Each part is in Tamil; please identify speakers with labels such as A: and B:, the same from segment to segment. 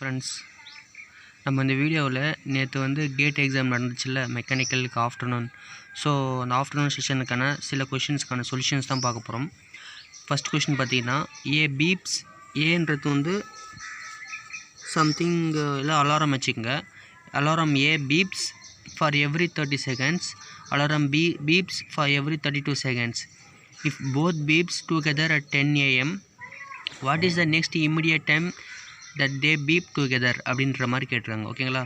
A: ஃப்ரெண்ட்ஸ், நம்ம இந்த வீடியோவில் நேற்று வந்து கேட் எக்ஸாம் நடந்துச்சுல்ல, மெக்கானிக்கலுக்கு ஆஃப்டர்நூன். ஸோ அந்த ஆஃப்டர்நூன் செஷனுக்கான சில கொஷின்ஸ்க்கான சொல்யூஷன்ஸ் தான் பார்க்க போகிறோம். ஃபஸ்ட் கொஷின் பார்த்தீங்கன்னா, ஏ பீப்ஸ். ஏன்றது வந்து சம்திங் இல்லை, அலாரம் வச்சுக்கோங்க. Alarm A beeps for every 30 seconds. Alarm B beeps for every 32 seconds. If both beeps together at 10 AM, what is the next immediate time that they beep together அப்படின்ற மாதிரி கேட்டுருக்காங்க. ஓகேங்களா?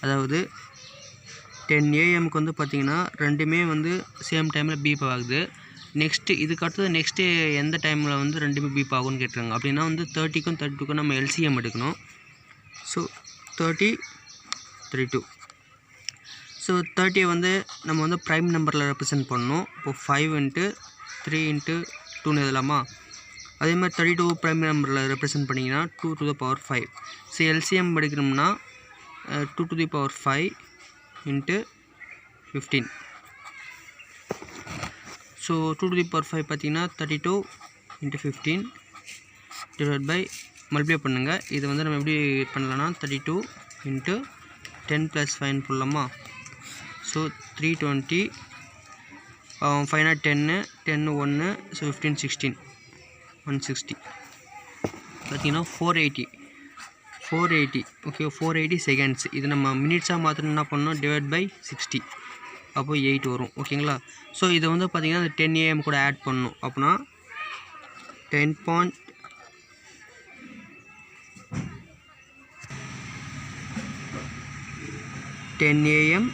A: அதாவது 10 AM வந்து பார்த்திங்கன்னா ரெண்டுமே வந்து சேம் டைமில் பீப் ஆகுது. நெக்ஸ்ட்டு இதுக்கு அடுத்தது நெக்ஸ்ட்டு எந்த டைமில் வந்து ரெண்டுமே பீப் ஆகும்னு கேட்டுருக்காங்க. அப்படின்னா வந்து 30க்கும் 32க்கும் நம்ம LCM எடுக்கணும். ஸோ 30, 32. ஸோ 30 வந்து நம்ம வந்து ப்ரைம் நம்பரில் ரெப்ரசென்ட் பண்ணணும். இப்போது 5 × 3 × 2ன்னு எழுதலாமா? அதே மாதிரி 32 ப்ரைம் நம்பரில் ரெப்ரசென்ட் பண்ணிங்கன்னா 2 to the power 5. So LCM எடுக்கணும்னா 2 to the power 5 × 15. So 2 to the power 5 பார்த்தீங்கன்னா 32 × 15 டிவைட் பை மல்டிப்ளை பண்ணுங்கள். இது வந்து நம்ம எப்படி பண்ணலாம்னா 32 × 10 + 5 போடலாமா? So 320, 5 10, 10 1, so 15 16, 160. பார்த்தீங்கன்னா 480. Okay, 480 seconds. இது நம்ம மினிட்ஸாக மாற்றணும் என்ன பண்ணணும்? டிவைட் பை 60, அப்போ 8 வரும். ஓகேங்களா? ஸோ இதை வந்து பார்த்திங்கன்னா அந்த 10 AM கூட ஆட் பண்ணணும். அப்படின்னா 10 AM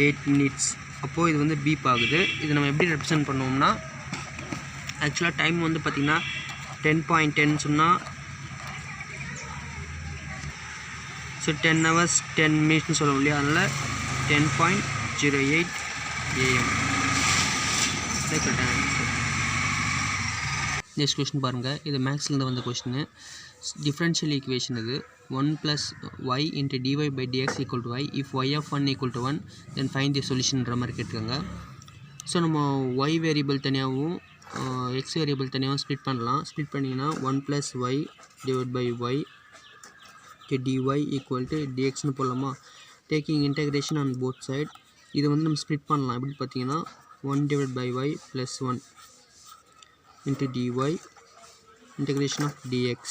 A: 8 minutes. அப்போது இது வந்து பீப் ஆகுது. இது நம்ம எப்படி ரெப்ரசென்ட் பண்ணுவோம்னா, ஆக்சுவலாக டைம் வந்து பார்த்திங்கன்னா 10.10 சொன்னால், ஸோ 10 hours 10 minutes சொல்ல இல்லையா? அதனால் 10.08 AM. நெக்ஸ்ட் கொஸ்டின் பாருங்கள். இது மேக்ஸ்லேருந்து வந்த கொஸ்டின். டிஃப்ரென்ஷியல் ஈக்குவேஷன் இது. 1 + y × dy/dx = y. If y of 1 = 1, then find the solutionன்ற மாதிரி கேட்டுருக்காங்க. ஸோ நம்ம y வேரியபிள் தனியாகவும் எக்ஸ் வேரியபிள் தனியாகவும் ஸ்ப்ளிட் பண்ணலாம். ஸ்ப்ளிட் பண்ணிங்கன்னா 1 + y / y dy = dxன்னு போடலாமா? Taking integration on both side. இதை வந்து நம்ம ஸ்ப்ளிட் பண்ணலாம். எப்படி பார்த்தீங்கன்னா 1 / y + 1 × dy integration of dx.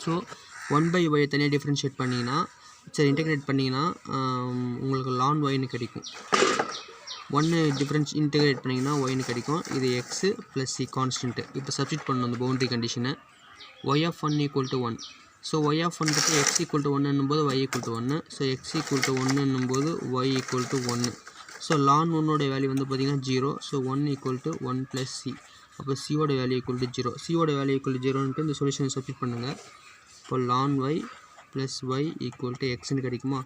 A: So 1/y தனியாக டிஃப்ரென்ஷியேட் பண்ணிங்கன்னா, சரி இன்டெகிரேட் பண்ணிங்கன்னா உங்களுக்கு ln yன்னு கிடைக்கும். 1 இன்டெகிரேட் பண்ணிங்கன்னா yன்னு கிடைக்கும். இது x + c கான்ஸ்டன்ட்டு. இப்போ சப்ஸ்டிட் பண்ணணும் அந்த பவுண்டரி கண்டிஷனை. y of 1 = 1. So y of 1 பற்றி x = 1 என்னும்போது y = 1. So x = 1 என்னும்போது y = 1. So ln 1 value வந்து பார்த்திங்கன்னா 0. So 1 = 1 + c. அப்போ சியோட வேல்யூ = 0. சியோட வேல்யூ = 0ன்ட்டு இந்த சொல்யூஷனை சப்ஸ்டிட் பண்ணுங்கள். இப்போ ln y + y = xன்னு கிடைக்குமா?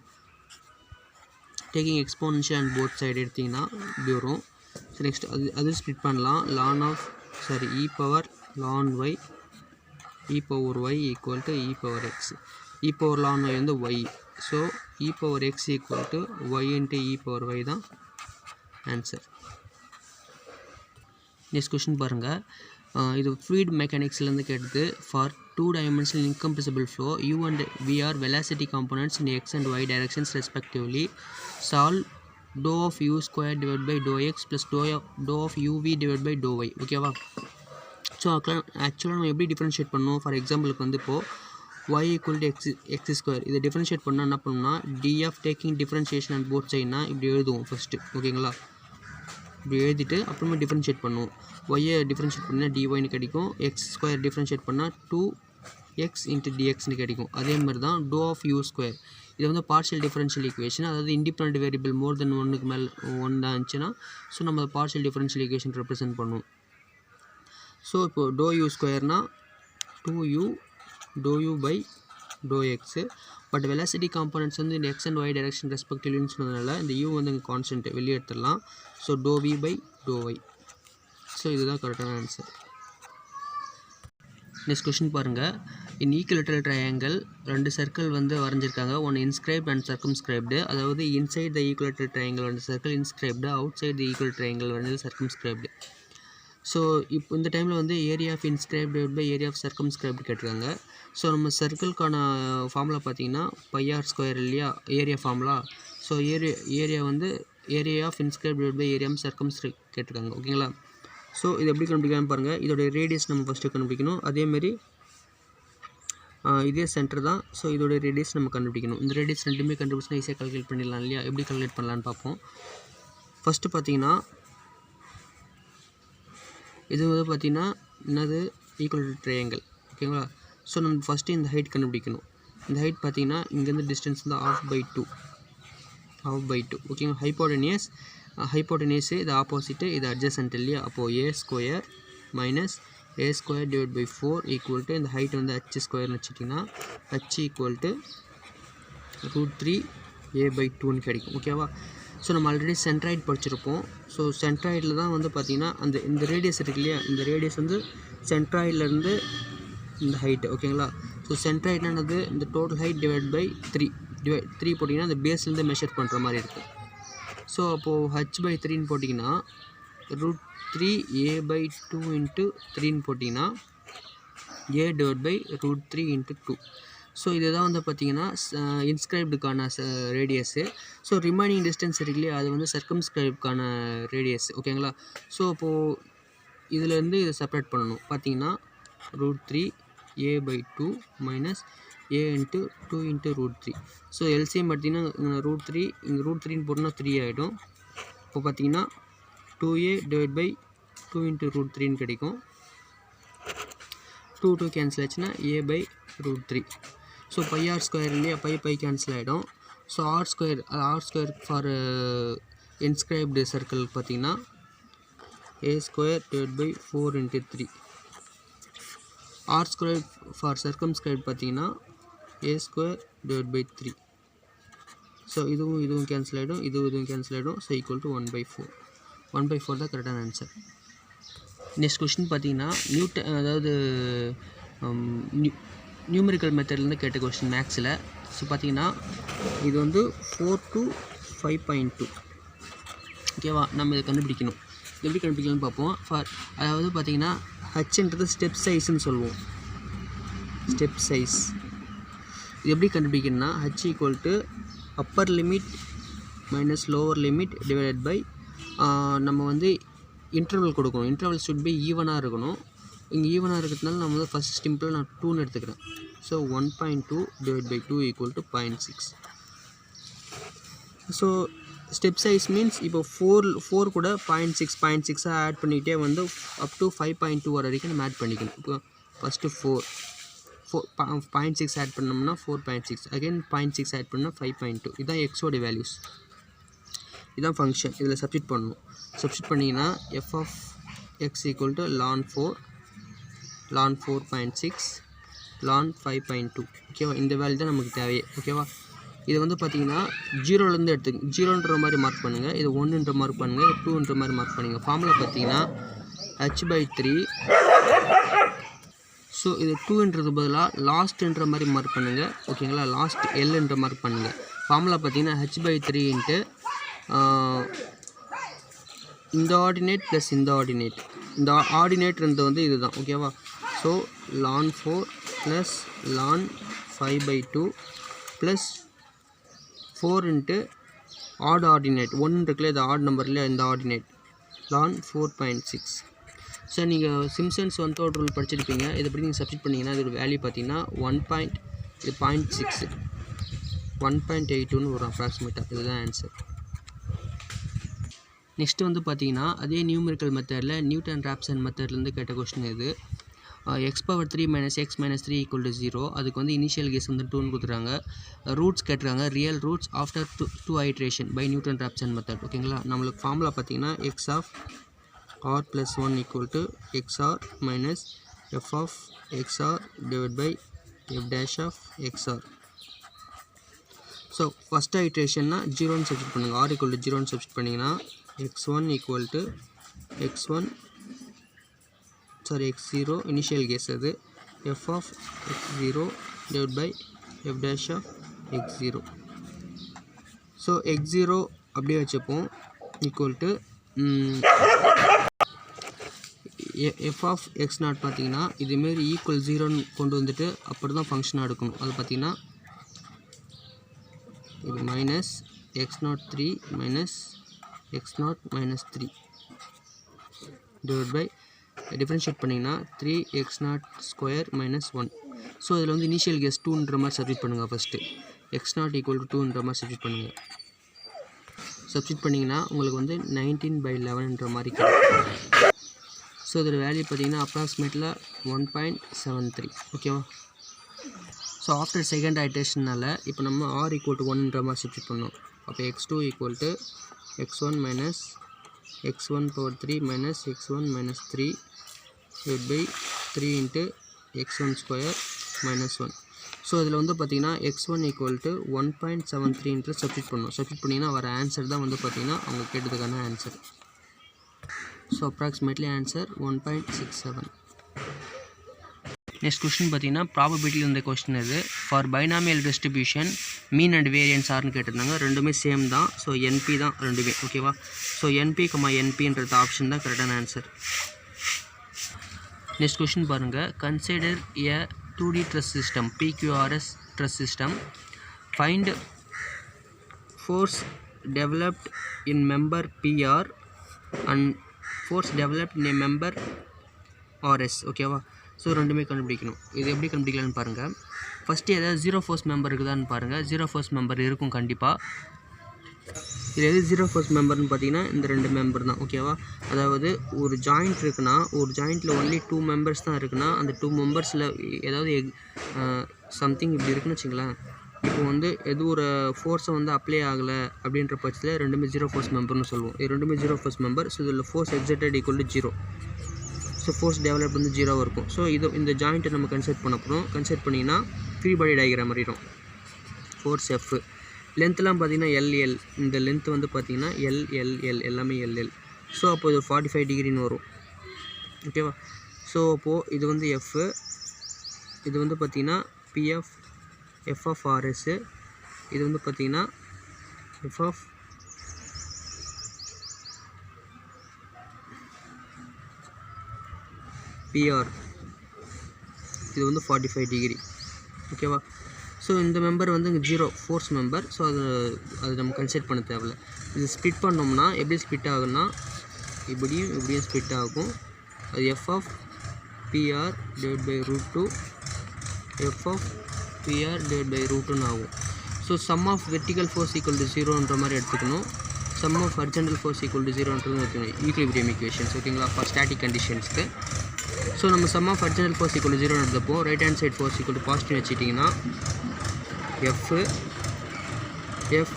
A: Taking exponential and both side எடுத்திங்கன்னா இப்படி வரும். ஸோ நெக்ஸ்ட் அது ஸ்ப்ளிட் பண்ணலாம். e ln y = e/x. e/ln y வந்து y. So e/x = y × e/y தான் ஆன்சர். நெக்ஸ்ட் கொஸ்டின் பாருங்கள். இது ஃப்ளூயிட் மெக்கானிக்ஸ்லேருந்து கேட்டது. For 2-dimensional incompressible flow, u and v are velocity components in x and y directions respectively. Solve dou of u square / dou x plus dou of uv / dou y. ஓகேவா? ஸோ ஆக்சுவலாக நம்ம எப்படி டிஃப்ரென்ஷியேட் பண்ணணும்? ஃபார் எக்ஸாம்பிளுக்கு வந்து இப்போது y = x². இதை டிஃப்ரென்ஷியேட் பண்ணால் என்ன பண்ணணும்னா, df taking differentiation and both சைட்னா இப்படி எழுதுவோம் ஃபஸ்ட்டு. ஓகேங்களா? இப்படி எழுதிட்டு அப்புறமா டிஃப்ரென்ஷியேட் பண்ணுவோம். ஒய்யை டிஃப்ரென்ஷியேட் பண்ணால் dyன்னு கிடைக்கும். x² டிஃப்ரென்ஷியேட் பண்ணால் 2x × dxன்னு கிடைக்கும். அதே மாதிரி தான் dou of u². இது வந்து பார்ஷியல் டிஃபரன்ஷியல் ஈக்குவேஷன். அதாவது இண்டிபெண்டன்ட் வேரியபிள் மோர் தென் 1க்கு மேலே 1 தான் இருந்துச்சுன்னா, ஸோ நம்ம பார்ஷியல் டிஃபரன்ஷியல் ஈக்குவேஷன் ரெப்ரசென்ட் பண்ணுவோம். ஸோ இப்போது dou u²னா 2u dou u / dou x. But velocity components வந்து இந்த எக்ஸ் அண்ட் ஒய் டைரக்ஷன் ரெஸ்பெக்டிவ்னு சொன்னதுனால இந்த u வந்து இங்கே கான்ஸ்டன்ட் வெளியே எடுத்துடலாம். So dou v / dou y. So இதுதான் கரெக்டான ஆன்சர். நெக்ஸ்ட் கொஸ்டின் பாருங்கள். இன் ஈக்குவலேட்டரல் ட்ரையாங்கிள் 2 சர்க்கிள் வந்து வரைஞ்சிருக்காங்க. ஒன்று இன்ஸ்கிரைப்ட் அண்ட் சர்க்கம்ஸ்கிரைப்டு. அதாவது இன்சைட் த ஈக்குவலேட்டரல் ட்ரையாங்கிள் வந்து circle inscribed, outside the equal triangle வந்து சர்க்கம்ஸ்கிரைப்டு. ஸோ இப்போ இந்த டைமில் வந்து area of inscribed by area of circumscribed கேட்டிருக்காங்க. ஸோ நம்ம சர்க்கிள்கான ஃபார்முலா பார்த்தீங்கன்னா பைஆர் ஸ்கொயர் இல்லையா ஏரியா ஃபார்முலா. ஸோ ஏரியா வந்து area of inscribed by area of circumscribe கேட்டிருக்காங்க. ஓகேங்களா? ஸோ இது எப்படி கண்டுபிடிக்கலாம்னு பாருங்கள். இதோடைய ரேடியஸ் நம்ம ஃபஸ்ட்டு கண்டுபிடிக்கணும். அதேமாரி இதே சென்டர் தான். ஸோ இதோடைய ரேடியஸ் நம்ம கண்டுபிடிக்கணும். இந்த ரேடியஸ் ரெண்டுமே கண்டுபிடிச்சினா ஈஸியாக கால்குலேட் பண்ணிடலாம் இல்லையா? எப்படி கால்குலேட் பண்ணலான்னு பார்ப்போம். ஃபஸ்ட்டு பார்த்தீங்கன்னா இது வந்து பார்த்திங்கன்னா என்னது ஈக்குவல் டு ட்ரையாங்கிள். ஓகேங்களா? ஸோ நம்ம ஃபஸ்ட்டு இந்த ஹைட் கண்டுபிடிக்கணும். இந்த ஹைட் பார்த்திங்கன்னா இங்கேருந்து டிஸ்டன்ஸ் வந்து ஆஃப் பை டூ. ஓகேங்களா? ஹைப்போட்டனியஸ் இது ஆப்போசிட்டு, இது அட்ஜசன்ட் இல்லையா? அப்போது a square minus a square divide by 4 equal to இந்த ஹைட் வந்து ஹச் ஸ்கொயர்னு வச்சுட்டிங்கன்னா h equal to √3 a by 2ன்னு கிடைக்கும். ஓகேவா? ஸோ நம்ம ஆல்ரெடி சென்ட்ராய்டு படிச்சிருப்போம். ஸோ சென்ட்ராய்டில் தான் வந்து பார்த்திங்கன்னா இந்த ரேடியஸ் இருக்கு இல்லையா? இந்த ரேடியஸ் வந்து சென்ட்ராய்ட்லேருந்து இந்த ஹைட்டு. ஓகேங்களா? ஸோ சென்ட்ராய்டுனது இந்த டோட்டல் ஹைட் டிவைட் பை 3 போட்டிங்கன்னா அந்த பேஸ்லேருந்து மெஷர் பண்ணுற மாதிரி இருக்கும். ஸோ அப்போது ஹச் பை 3ன்னு போட்டிங்கன்னா √3 a பை 2 இன்ட்டு 3ன்னு போட்டிங்கன்னா a divide by √3 into 2. So இதுதான் வந்து பார்த்திங்கன்னா இன்ஸ்கிரைப்டுக்கான ரேடியஸு. ஸோ ரிமைனிங் டிஸ்டன்ஸ் இருக்கு இல்லையா? அது வந்து சர்க்கம்ஸ்கிரைப்டுக்கான ரேடியஸ். ஓகேங்களா? ஸோ அப்போது இதிலேருந்து இதை செப்பரேட் பண்ணணும். பார்த்திங்கன்னா √3 a பை 2 minus a into 2 into √3. So LCM பார்த்திங்கன்னா √3 இங்கே √3ன்னு போட்டோம்னா 3 ஆகிடும். இப்போ பார்த்திங்கன்னா 2a டிவைட் பை 2 இன்ட்டு √3ன்னு கிடைக்கும். 2 கேன்சல் ஆச்சுன்னா a by √3. So pi r square இல்லையா? பை கேன்சல் ஆகிடும். So r square for inscribed circle பார்த்திங்கன்னா a square divide by 4 into 3. R square for circumscribed பார்த்திங்கன்னா a square divide by 3. So இதுவும் கேன்சல் ஆகிடும், இதுவும் கேன்சல் ஆகிடும். So equal to 1/4. 1/4 தான் கரெக்டான ஆன்சர். நெக்ஸ்ட் கொஸ்டின் பார்த்தீங்கன்னா அதாவது நியூமெரிக்கல் மெத்தட்லேருந்து கேட்ட கொஸ்டின் மேக்ஸில். ஸோ பார்த்தீங்கன்னா இது வந்து 4 to 5.2. ஓகேவா? நம்ம இதை கண்டுபிடிக்கணும். எப்படி கண்டுபிடிக்கலாம்னு பார்ப்போம். அதாவது பார்த்தீங்கன்னா ஹச்ன்றது ஸ்டெப் சைஸ்ன்னு சொல்லுவோம். ஸ்டெப் சைஸ் இது எப்படி கண்டுபிடிக்கணும்னா h equal to upper limit minus lower limit divided by நம்ம வந்து இன்டர்வல் கொடுக்கணும். இன்டர்வல் ஷுட் பை ஈவனாக இருக்கணும். இங்கே ஈவனாக இருக்கிறதுனால நம்ம வந்து ஃபஸ்ட் சிம்பிள் நான் 2ன்னு எடுத்துக்கிறேன். So 1.2 divide by 2 equal to 0.6. So step size means இப்போ 4 கூட 0.6 ஆட் பண்ணிக்கிட்டே வந்து அப் டு 5.2 வரைக்கும் நம்ம ஆட் பண்ணிக்கணும். இப்போ ஃபஸ்ட்டு 0.6 ஆட் பண்ணோம்னா 4.6, அகைன் 0.6 ஆட் பண்ணால் 5.2. இதுதான் எக்ஸோட வேல்யூஸ். இதுதான் ஃபங்க்ஷன். இதில் சப்ஸ்டிட் பண்ணணும். சப்ஸ்டிட் பண்ணிங்கன்னா f of x equal to ln 4.6 ln 5.2. ஓகேவா? இந்த வேல்யூ தான் நமக்கு தேவையே. ஓகேவா? இது வந்து பார்த்தீங்கன்னா 0லேருந்து எடுத்துங்க. 0ன்ற மாதிரி மார்க் பண்ணுங்கள், இது 1ன்ற மார்க் பண்ணுங்கள், இது 2ன்ற மாதிரி மார்க் பண்ணுங்கள். ஃபார்முலா பார்த்தீங்கன்னா h/3. ஸோ இது 2ன்றது பதிலாக லாஸ்ட்ன்ற மாதிரி மார்க் பண்ணுங்கள். ஓகேங்களா? லாஸ்ட் எல்ன்ற மார்க் பண்ணுங்கள். ஃபார்முலா பார்த்தீங்கன்னா h/3 இன்ட்டு இந்த ஆர்டினேட் ப்ளஸ் இந்த ஆர்டினேட். இந்த ஆர்டினேட்ன்றது வந்து இதுதான். ஓகேவா? So ln 4 plus ln 5/2 plus 4 into odd ordinate 1 இருக்குல்ல, இது ஆட் நம்பர்ல இந்த ஆர்டினேட் ln 4.6. ஸோ நீங்கள் சிம்சன்ஸ் 1/3 ரூல் படிச்சிருப்பீங்க. இது எப்படி நீங்கள் சப்ஸ்டிட் பண்ணிங்கன்னா இதோட வேல்யூ பார்த்தீங்கன்னா 0.6 1.82ன்னு வரும் அப்ராக்சிமேட்டாக. இதுதான் ஆன்சர். நெக்ஸ்ட்டு வந்து பார்த்தீங்கன்னா அதே நியூமெரிக்கல் மெத்தடில் நியூட்டன் ராப்சன் மெத்தட்லேருந்து கேட்ட கொஸ்டின் இது. x/3 - x - 3 = 0. அதுக்கு வந்து இனிஷியல் கேஸ் வந்து 2ன்னு கொடுத்துறாங்க. ரூட்ஸ் கேட்டுருக்காங்க, real roots after 2 iteration by Newton Raphson method. ஓகேங்களா? நம்மளுக்கு ஃபார்முலா பார்த்தீங்கன்னா x of r plus 1 equal to xr minus f of xr divided by f dash of xr. So first ஐட்ரேஷன்னா 0ன்னு சப்ஸ்டிட் பண்ணுங்கள். r equal to 0ன்னு சப்ஸ்டிட் பண்ணிங்கன்னா x1 equal to x0 initial guess அது f of x0 divided by f dash of x0. So x0 அப்படியே வச்சுப்போம் equal to F of X not பார்த்தீங்கன்னா இதுமாரி ஈக்குவல் 0ன்னு கொண்டு வந்துட்டு அப்புறம் தான் ஃபங்க்ஷனாக எடுக்கணும். அது பார்த்தீங்கன்னா இது minus X not 3 minus X not minus 3 divide by differentiate பண்ணிங்கன்னா 3x0² மைனஸ் 1. ஸோ இதில் வந்து இனிஷியல் கெஸ் 2ன்ற மாதிரி சப்ஸ்டிட் பண்ணுங்கள். ஃபஸ்ட்டு x0 = 2ன்ற மாதிரி சப்ஸ்டிட் பண்ணுங்கள். சப்ஸ்டிட் பண்ணிங்கன்னா உங்களுக்கு வந்து 19/11ன்ற மாதிரி கிடைக்கும். ஸோ இதில் வேல்யூ பார்த்தீங்கன்னா அப்ராக்சிமேட்டில் 1.73. ஓகேவா? ஸோ ஆஃப்டர் செகண்ட் ஐட்ரேஷனால் இப்போ நம்ம r = 1ன்ற மாதிரி சப்ஸ்டிட் பண்ணோம். அப்போ x2 = x1 minus x1/3 minus x1 minus 3 divided by 3 into x1² minus 1. So இதில் வந்து பார்த்திங்கன்னா x1 = 1.73 சப்ஸ்டிட் பண்ணோம். சப்ஸ்டிட் பண்ணிங்கன்னா வர ஆன்சர் தான் வந்து பார்த்திங்கன்னா அவங்க கேட்டதுக்கான answer. So approximately answer 1.67. Next question பார்த்தீங்கன்னா ப்ராபபிலிட்டியில் இருந்த கொஸ்டின் இது. For binomial distribution mean and variance ஆர்னு கேட்டிருந்தாங்க. ரெண்டுமே சேம் தான். ஸோ என்பி தான் ரெண்டுமே. ஓகேவா? ஸோ என்பி, என்பின்றது ஆப்ஷன் தான் கரெக்டான ஆன்சர். நெக்ஸ்ட் கொஸ்டின் பாருங்கள். Consider a 2D truss system, PQRS truss system. Find force developed in member PR and force developed in a member RS. ஓகேவா? ஸோ ரெண்டுமே கண்டுபிடிக்கணும். இது எப்படி கண்டுபிடிக்கலான்னு பாருங்கள். ஃபஸ்ட்டு எதாவது 0 ஃபோர்ஸ் மெம்பர் இருக்குதான்னு பாருங்கள். 0 ஃபோர்ஸ் மெம்பர் இருக்கும் கண்டிப்பாக. இது எது 0 ஃபோர்ஸ் மெம்பர்னு பார்த்தீங்கன்னா இந்த 2 மெம்பர் தான். ஓகேவா? அதாவது ஒரு ஜாயிண்ட் இருக்குன்னா, ஒரு ஜாயிண்ட்டில் ஒன்லி 2 மெம்பர்ஸ் தான் இருக்குன்னா, அந்த 2 மெம்பர்ஸில் ஏதாவது சம்திங் இப்படி இருக்குன்னு வச்சுங்களேன். இப்போ வந்து எது ஒரு ஃபோர்ஸை வந்து அப்ளை ஆகலை அப்படின்ற பட்சத்தில் ரெண்டுமே 0 ஃபோர்ஸ் மெம்பர்னு சொல்லுவோம். இது ரெண்டுமே 0 ஃபோர்ஸ் மெம்பர். ஸோ இதில் force exerted = 0. So force develop வந்து 0 இருக்கும். ஸோ இந்த ஜாயிண்ட்டை நம்ம கன்சிடர் பண்ண போகிறோம். கன்சிடர் பண்ணிங்கன்னா ஃப்ரீ பாடி டயக்ராம் மாறிடும். Force f. லென்த்லாம் பார்த்தீங்கன்னா எல்எல். இந்த லென்த் வந்து பார்த்தீங்கன்னா எல்எல்எல் எல்லாமே எல்எல். ஸோ அப்போ இது 45 டிகிரின்னு வரும். ஓகேவா? ஸோ அப்போது இது வந்து எஃப், இது வந்து பார்த்தீங்கன்னா பிஎஃப், எஃப் ஆஃப் ஆர்எஸ்ஸு, இது வந்து பார்த்தீங்கன்னா எஃப் ஆஃப் பிஆர். இது வந்து 45 டிகிரி. ஓகேவா? ஸோ இந்த மெம்பர் வந்து இங்கே 0 ஃபோர்ஸ் மெம்பர். ஸோ அது நம்ம கன்சிடர் பண்ண தேவையில்ல. இது ஸ்ப்ளிட் பண்ணோம்னா எப்படி ஸ்ப்ளிட் ஆகுன்னா இப்படியும் ஸ்ப்ளிட் ஆகும். அது f of PR divide by √2 f of PR divide by √2ன்னு ஆகும். So sum of vertical force = 0ன்ற மாதிரி எடுத்துக்கணும். சம் ஆஃப் ஹரிசாண்டல் ஃபோர்ஸ் = 0ன்றது எடுத்துக்கணும். Equilibrium equations. ஓகேங்களா? ஃபார் ஸ்டாட்டிக் கண்டிஷன்ஸ்க்கு. ஸோ நம்ம சம் ஆஃப் ஹரிசாண்டல் ஃபோர்ஸ் = 0 எடுத்தப்போ right hand side force positive வச்சுட்டிங்கன்னா f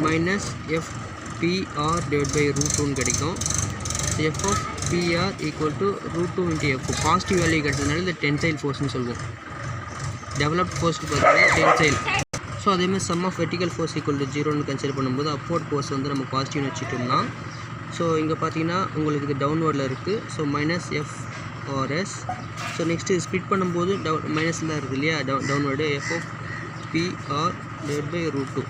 A: minus f p r divide by √2ன்னு கிடைக்கும். F of p r = √2 × f. Positive value கிடைச்சதுனால இந்த டென்சைல் ஃபோர்ஸ்னு சொல்லுவோம். டெவலப்ட் ஃபோர்ஸ்க்கு பார்த்தீங்கன்னா டென்சைல். ஸோ அதேமாதிரி சம் ஆஃப் வெர்டிக்கல் ஃபோர்ஸ் = 0ன்னு கன்சிடர் பண்ணும்போது அப்போர்ட் ஃபோர்ஸ் வந்து நம்ம பாசிட்டிவ்னு வச்சுட்டோம்னா, ஸோ இங்கே பார்த்தீங்கன்னா உங்களுக்கு இது டவுன்வர்டில் இருக்குது. So minus F R S. So next split பண்ணும்போது மைனஸில் தான் இருக்குது இல்லையா? Downward F of PR divide by √2.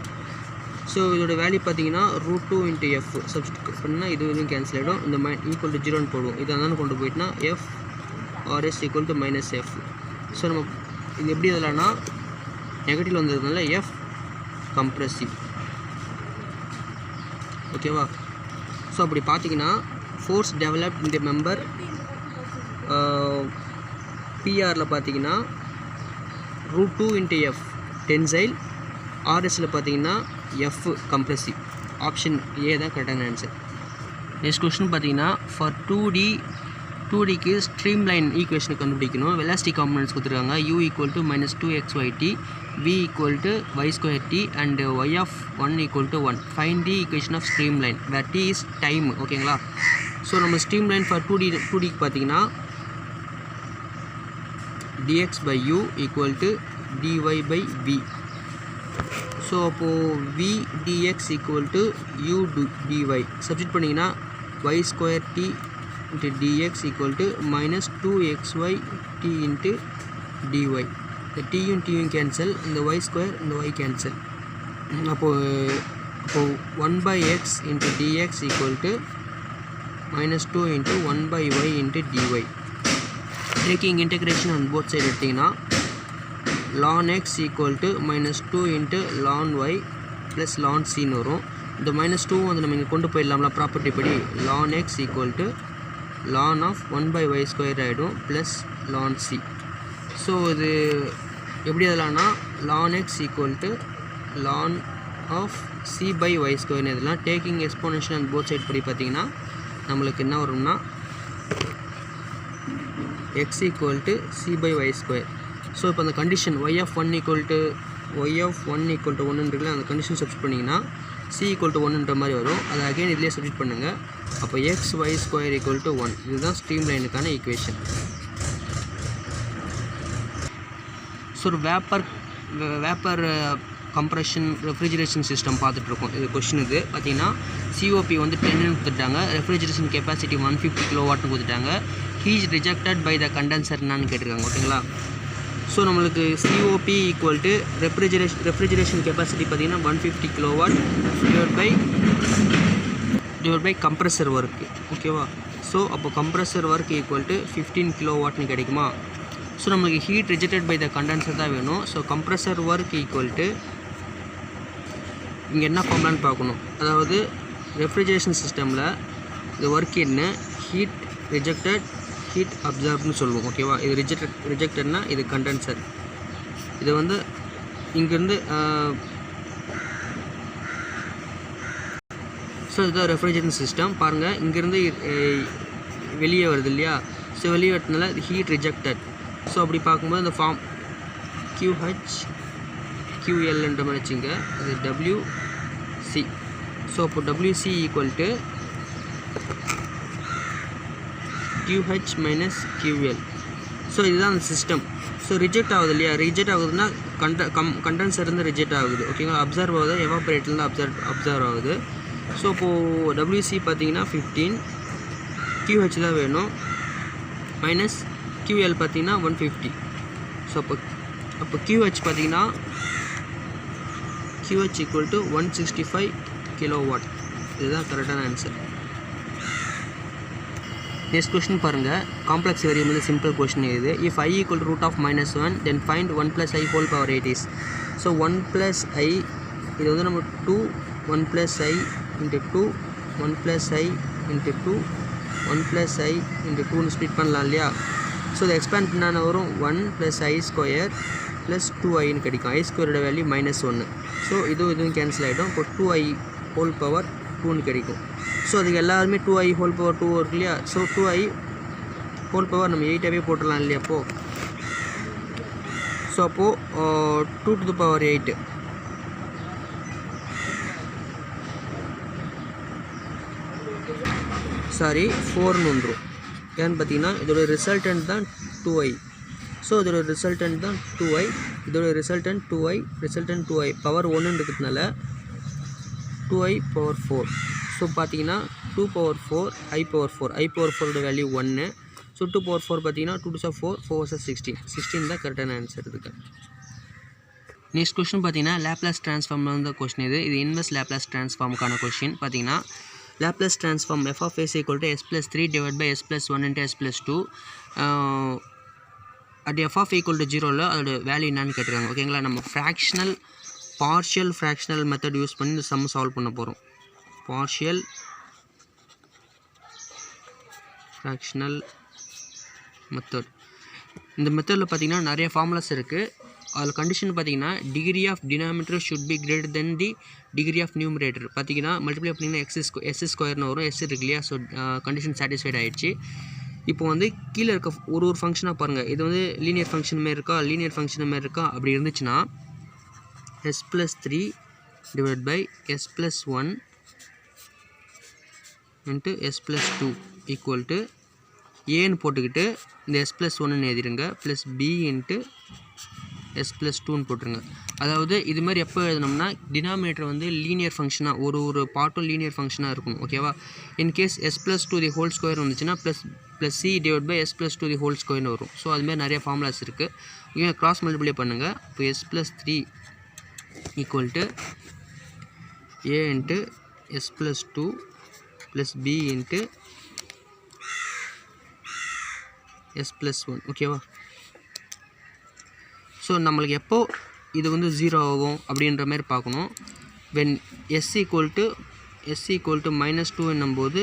A: So இதோட வேல்யூ பார்த்தீங்கன்னா √2 × எஃப் சப்ஸ்டிட் பண்ணால் இதுவும் கேன்சல் ஆகிடும். இந்த = 0ன்னு போடுவோம். இதை தானே கொண்டு போயிட்டுனா f r s = minus f. So நம்ம இது எப்படி இதெல்லாம்னா நெகட்டிவ் வந்ததுனால எஃப் கம்ப்ரெசிவ். ஓகேவா? ஸோ அப்படி பார்த்தீங்கன்னா ஃபோர்ஸ் டெவலப்ட் இந்த மெம்பர் பிஆரில் பார்த்தீங்கன்னா √2 × எஃப் டென்சைல், ஆர்எஸில் பார்த்தீங்கன்னா எஃப் கம்ப்ரெசிவ். ஆப்ஷன் ஏ தான் கரெக்டான ஆன்சர். நெக்ஸ்ட் கொஸ்டின் பார்த்தீங்கன்னா ஃபார் 2Dக்கு ஸ்ட்ரீம் லைன் ஈக்குவேஷனை கண்டுபிடிக்கணும். வெலாசிட்டி காம்பனன்ட்ஸ் கொடுத்துருக்காங்க. u = -2xyt, v = y²t and y of 1 = 1. Find the equation of stream line where t is time. ஓகேங்களா? ஸோ நம்ம ஸ்ட்ரீம் லைன் ஃபார் 2Dக்கு பார்த்தீங்கன்னா dx/u = dy/v. ஸோ அப்போது v dx = u dy. Substitute பண்ணிங்கன்னா y²t × dx = -2xyt × dy. இந்த t கேன்சல், இந்த y² இந்த y கேன்சல். அப்போது 1/x × dx = minus 2 into 1 by y into dy. Taking integration on both sides எடுத்தீங்கன்னா ln x equal to minus 2 into ln y plus ln c ன்னு வரும். இந்த minus 2 வந்து நம்ம இங்கே கொண்டு போயிடலாம்ல ப்ராப்பர்ட்டி படி. ln x equal to ln of 1 by y square ஆகிடும் plus ln c. ஸோ இது எப்படி எதலாம்னா ln x equal to ln of c by y square இதெல்லாம் taking exponential on both side படி பார்த்தீங்கன்னா நம்மளுக்கு என்ன வரும்னா x equal to c by y square. So இப்போ அந்த condition y of 1 equal to 1 இருக்குல்ல அந்த கண்டிஷன் சப்ஸ்டிட் பண்ணிங்கன்னா c equal to 1ன்ற மாதிரி வரும். அதை அகைன் இதிலே சப்ஸ்டிட் பண்ணுங்கள். அப்போ x y square equal to 1. இதுதான் ஸ்ட்ரீம் லைனுக்கான ஈக்குவேஷன். ஸோ ஒரு வேப்பர் கம்ப்ரெஷன் ரெஃப்ரிஜரேஷன் சிஸ்டம் பார்த்துட்ருக்கோம். இது கொஷின் இது பார்த்தீங்கன்னா சிஓபி வந்து 10ன்னு கொடுத்துட்டாங்க. ரெஃப்ரிஜரேஷன் கெப்பாசிட்டி 150 கிலோவாட்னு கொடுத்துட்டாங்க. ஹீட் ரிஜெக்டட் பை த கண்டென்சர்னான்னு கேட்டிருக்காங்க. ஓகேங்களா? ஸோ நம்மளுக்கு COP equal to refrigeration capacity பார்த்தீங்கன்னா 150 kilowatt divide by compressor work. ஓகேவா? ஸோ அப்போ கம்ப்ரெசர் ஒர்க் ஈக்குவல் டு 15 கிலோவாட்னு கிடைக்குமா? ஸோ நம்மளுக்கு heat rejected by the condenser தான் வேணும். So compressor work equal to இங்கே என்ன ஃபார்ம்லான்னு பார்க்கணும். அதாவது ரெஃப்ரிஜரேஷன் சிஸ்டமில் இந்த ஒர்க் என்ன ஹீட் ரிஜெக்டட் ஹீட் அப்சார்ப்னு சொல்லுவோம். ஓகேவா? இது ரிஜெக்டட்னா இது கண்டென்சர். இது வந்து இங்கேருந்து ஸோ இதுதான் ரெஃப்ரிஜரேஷன் சிஸ்டம். பாருங்கள் இங்கேருந்து வெளியே வருது இல்லையா? ஸோ வெளியே வரதுனால இது ஹீட் ரிஜெக்டட். ஸோ அப்படி பார்க்கும்போது இந்த ஃபார்ம் QH QLன்ற மாதிரி வச்சுங்க. இது WC. ஸோ அப்போ WC equal to QH minus QL. So இதுதான் அந்த சிஸ்டம். ஸோ ரிஜெக்ட் ஆகுது இல்லையா? ரிஜெக்ட் ஆகுதுன்னா கண்டென்சர் இருந்து ரிஜெக்ட் ஆகுது. ஓகேங்களா? அப்சர்வ் ஆகுது, எவாப்ரேட்லேருந்து அப்சர்வ் ஆகுது. ஸோ இப்போது WC பார்த்தீங்கன்னா 15, QH தான் வேணும், மைனஸ் QL பார்த்தீங்கன்னா 150. ஸோ அப்போ QH பார்த்தீங்கன்னா QH ஈக்குவல் டு 165 கிலோவாட். இதுதான் கரெக்டான ஆன்சர். நெக்ஸ்ட் கொஸ்டின் பாருங்கள். காம்ப்ளெக்ஸ் வேரியபிள் சிம்பிள் கொஸ்டின் இது. If I equal to root of -1 then find 1 plus I whole power 8 is. So 1 plus I இது வந்து நம்ம 2 1 plus I into 2 1 plus I into 2 1 plus I into 2ன்னு split பண்ணலாம் இல்லையா? ஸோ இதை எக்ஸ்பேண்ட் பண்ணான வரும் 1 plus I square plus 2iன்னு கிடைக்கும். I ஸ்கொயரோட வேல்யூ -1. ஸோ இதுவும் கேன்சல் ஆகிடும். இப்போ 2I whole power 2ன்னு கிடைக்கும். ஸோ அதுக்கு எல்லாருமே 2I whole power 2 இருக்கு இல்லையா? ஸோ 2I whole power நம்ம 8ஆகவே போட்டுடலாம் இல்லையா? அப்போது ஸோ அப்போது 2 to the power 8 சாரி 4ன்னு வந்துடும். ஏன்னு பார்த்தீங்கன்னா இதோட ரிசல்டன்ட் தான் 2I. ஸோ இதோட ரிசல்டன்ட் தான் 2I. இதோட ரிசல்டன்ட் 2I பவர் 1 இருக்கிறதுனால 2I power 4. ஸோ பார்த்தீங்கன்னா 2 power 4 I power 4 value 1. So 2 power 4 பார்த்தீங்கன்னா 2 to 4 4 16 தான் கரெக்டான ஆன்சர் இதுக்கு. நெக்ஸ்ட் கொஸ்டின் பார்த்தீங்கன்னா லேப்லாஸ் ட்ரான்ஸ்ஃபார்ம் வந்து கொஸ்டின் இது. இன்வெர்ஸ் லேப்லாஸ் ட்ரான்ஸ்ஃபார்முக்கான கொஸ்டின் பார்த்தீங்கன்னா Laplace transform f of s equal to s plus 3 divided by s plus 1 into s plus 2 at f of equal to 0ல அதோட வேல்யூ என்னன்னு கேட்டிருக்காங்க. ஓகேங்களா? நம்ம பார்ஷியல் ஃப்ராக்ஷனல் மெத்தட் யூஸ் பண்ணி இந்த சம் சால்வ் பண்ண போகிறோம். Partial fractional method. இந்த மெத்தடில் பார்த்தீங்கன்னா நிறைய ஃபார்முலாஸ் இருக்குது. அதில் கண்டிஷன் பார்த்தீங்கன்னா degree of denominator should be greater than the degree of numerator. பார்த்தீங்கன்னா மல்டிப்ளை பண்ணிங்கன்னா எஸ் ஸ்கொயர்னு வரும். எஸ் இருக்கு இல்லையா? ஸோ கண்டிஷன் சாட்டிஸ்ஃபைட் ஆகிடுச்சு. இப்போ வந்து கீழே இருக்க ஒரு ஃபங்க்ஷனாக பாருங்கள். இது வந்து லீனியர் ஃபங்க்ஷன் மாரி இருக்கா? அப்படி இருந்துச்சுன்னா s plus 3 divided by s plus 1 into s plus 2 equal to aன்னு போட்டுக்கிட்டு இந்த s plus 1ன்னு எழுதிடுங்க plus b into s plus 2ன்னு போட்டுருங்க. அதாவது இது மாதிரி எப்போ எழுதணும்னா டினாமினேட்டர் வந்து லீனியர் ஃபங்க்ஷனாக ஒரு பார்ட்டும் லீனியர் ஃபங்க்ஷனாக இருக்கணும். ஓகேவா? In case s plus 2 the whole square வந்துச்சுன்னா plus c divide by s plus 2 the whole ஸ்கொயர்னு வரும். ஸோ அதுமாதிரி நிறைய ஃபார்முலாஸ் இருக்குது. இங்கே கிராஸ் மல்டிப்ளை பண்ணுங்கள். இப்போ s plus 3 equal to a into s plus 2 plus b into s plus 1 ஓகேவா. ஸோ நம்மளுக்கு எப்போ இது வந்து 0 ஆகும் அப்படின்ற மாதிரி பார்க்கணும். when s equal to -2 என்னும்போது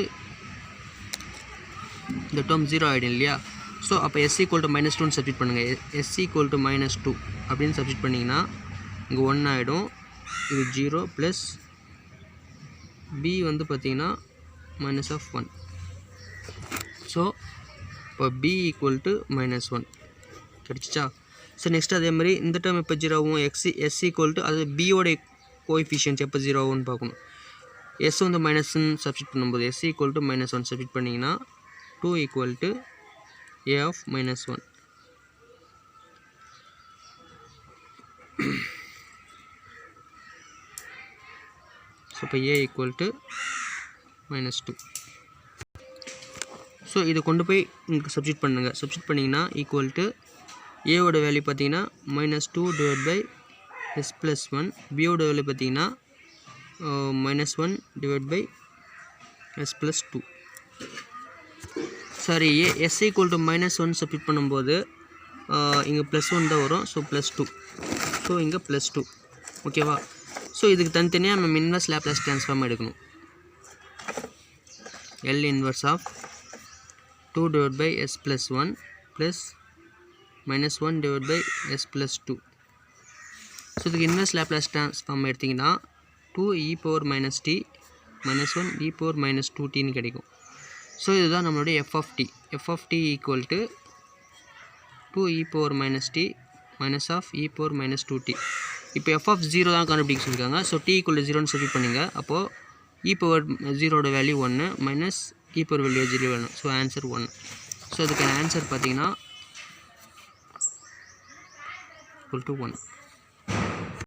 A: இந்த டேர்ம் 0 ஆகிடும் இல்லையா. ஸோ அப்போ s equal to -2ன்னு சப்ஸ்டிட் பண்ணுங்கள். s equal to -2 அப்படின்னு சப்ஸ்டிட் பண்ணிங்கன்னா இங்கே 1 ஆகிடும். இது 0 ப்ளஸ் b வந்து பார்த்திங்கன்னா -1. ஸோ இப்போ b equal to -1 கிடச்சிச்சா. ஸோ நெக்ஸ்ட் அதே மாதிரி இந்த டேர்ம் எப்போ 0 ஆகும், s equal to அது பியோட கோஎஃபிஷியன்ட்ஸ் எப்போ 0 ஆகும்னு பார்க்கணும். s வந்து மைனஸ்ன்னு சப்ஸ்டிட் பண்ணும்போது s equal to -1 சப்ஸ்டிட் பண்ணிங்கன்னா 2 equal to a of -1. So இப்போ a equal to -2. ஸோ இதை கொண்டு போய் இங்கே சப்ஸ்டிட் பண்ணுங்கள். சப்ஸ்டிட் பண்ணிங்கன்னா ஈக்குவல் டு ஏவோட வேல்யூ பார்த்தீங்கன்னா -2 டிவைட் பை s plus 1, பியோட வேல்யூ பார்த்தீங்கன்னா -1 divide by s plus 2. Sorry s equal to -1 substitute பண்ணும்போது இங்கே +1 தான் வரும். ஸோ +2. ஸோ இங்கே +2 ஓகேவா. ஸோ இதுக்கு தனித்தனியாக நம்ம இன்வெர்ஸ் லேப்லாஸ் ட்ரான்ஸ்ஃபார்ம் எடுக்கணும். L inverse of 2 divided by s plus 1 plus -1 divided by s plus 2. So இதுக்கு இன்வெர்ஸ் லேப்லாஸ் ட்ரான்ஸ்ஃபார்ம் எடுத்திங்கன்னா 2 e power minus t -1 e power minus 2tன்னு கிடைக்கும். ஸோ இதுதான் நம்மளுடைய f of t equal to 2 e power minus t minus of e power minus 2t. இப்போ f of 0 தான் கண்டுபிடிக்க சொல்லியிருக்காங்க. ஸோ t equal to 0ன்னு சப்ஸ்டிட் பண்ணுங்க. அப்போது e power 0ஓட value 1 minus e power value 0 வேணும். So answer 1. ஸோ அதுக்கான ஆன்சர் பார்த்தீங்கன்னா equal to 1.